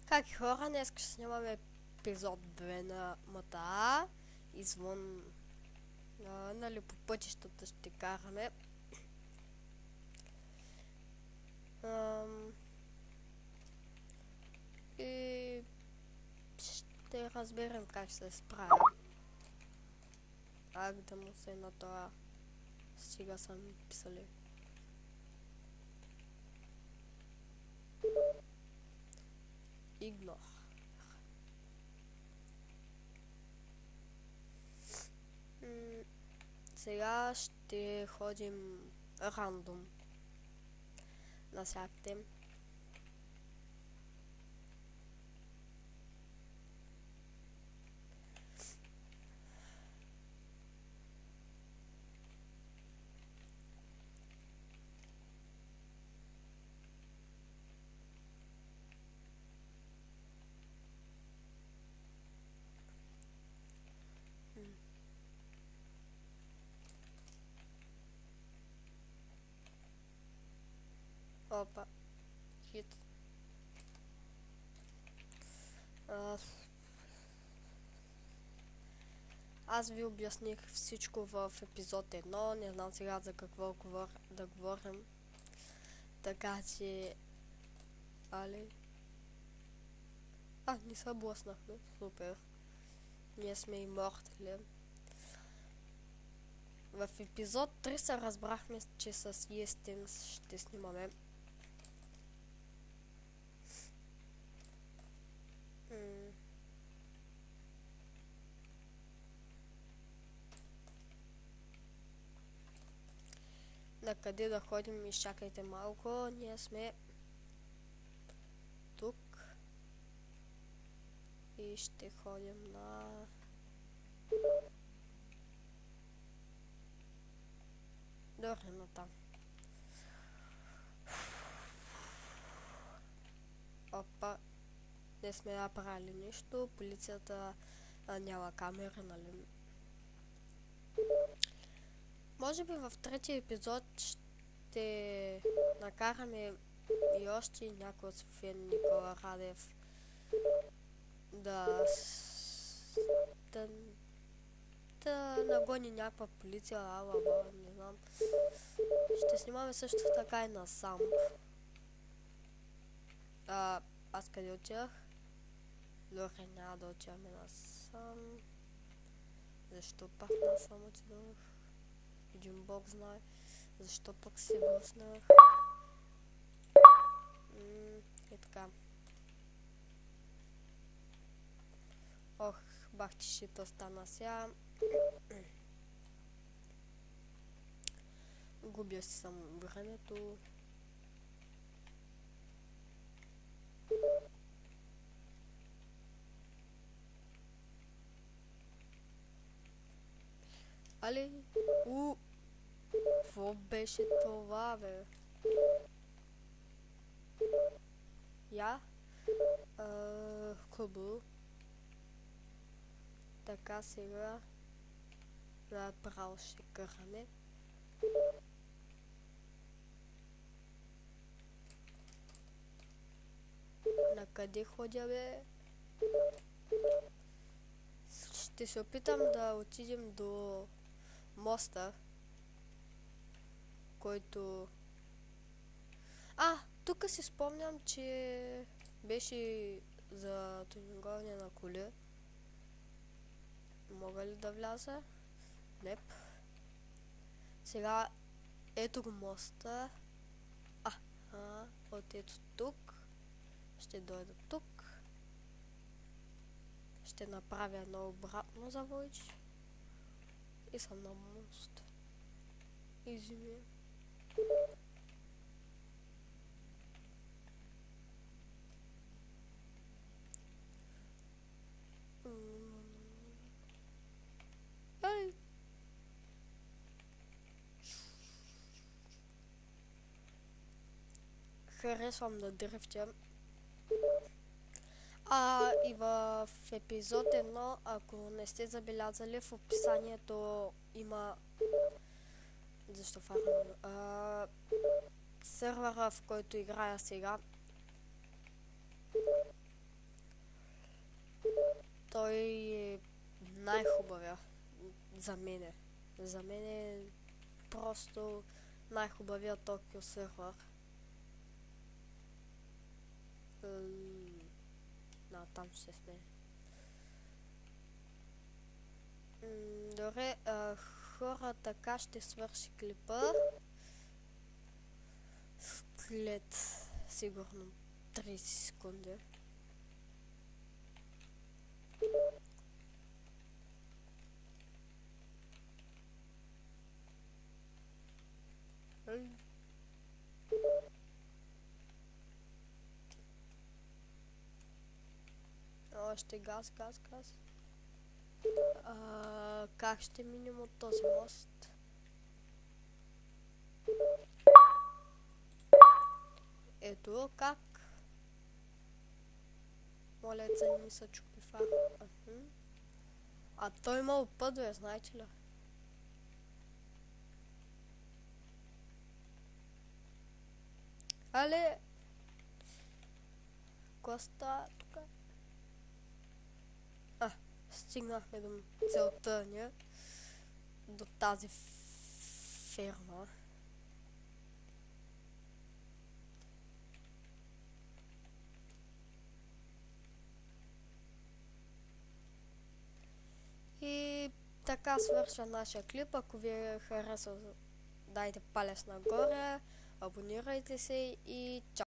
Как и хора, днес ще снимаме епизод 2 на МТА. Извън, нали, по пътищата ще караме. И ще разберем как ще се справим. Да му се на това. Сега са ми писали. Игнор. Сега ще ходим рандом навсякъде. Опа, хит. Аз ви обясних всичко в епизод 1, не знам сега за какво да говорим. Така че... не се блъснахме, супер. Ние сме имортали. В епизод 3 се разбрахме, че с Естим ще снимаме. На къде да ходим, изчакайте малко, ние сме тук и ще ходим на... Добре, на там. Опа, не сме направили нищо, полицията няма камера, нали? Може би в третия епизод ще накараме и още някой от София Никола Радев да нагони някаква полиция, не знам. Ще снимаме също така и на Самп. Аз къде отивах? Добре, няма да отиваме на Самп. Защо пак на Самп отидох? Един бог знае. Защо пък се блъснах? И така. Ох, бах ти шита стана сега. Губя си само времето. Какво беше това, бе? Хубаво. Така сега направо ще караме. На къде ходя, бе? Ще се опитам да отидем до моста, който... тук си спомням, че беше за тюнинговане на коли. Мога ли да вляза? Неп. Сега ето го моста. От ето тук. Ще дойда тук. Ще направя едно обратно завойче. И съм на мост. Извини. Харесвам да дрифтям. И в епизод 1, ако не сте забелязали, в описанието има... Защо фарам? Сървъра, в който играя сега. той е най-хубавия за мене. За мен е просто най-хубавия Tokyo сервер. Да, там ще сме. Добре, хора, така ще свърши клипа. След сигурно 30 секунди. Още газ. Как ще минем от този мост? Ето как. Молеца не ми се чупи фар. А той имал път, бе, знаете ли? Але... Коста тук. Стигнахме до целта ни. До тази ферма. И така свършва нашия клип. Ако ви е харесал, дайте палец нагоре, абонирайте се и чао!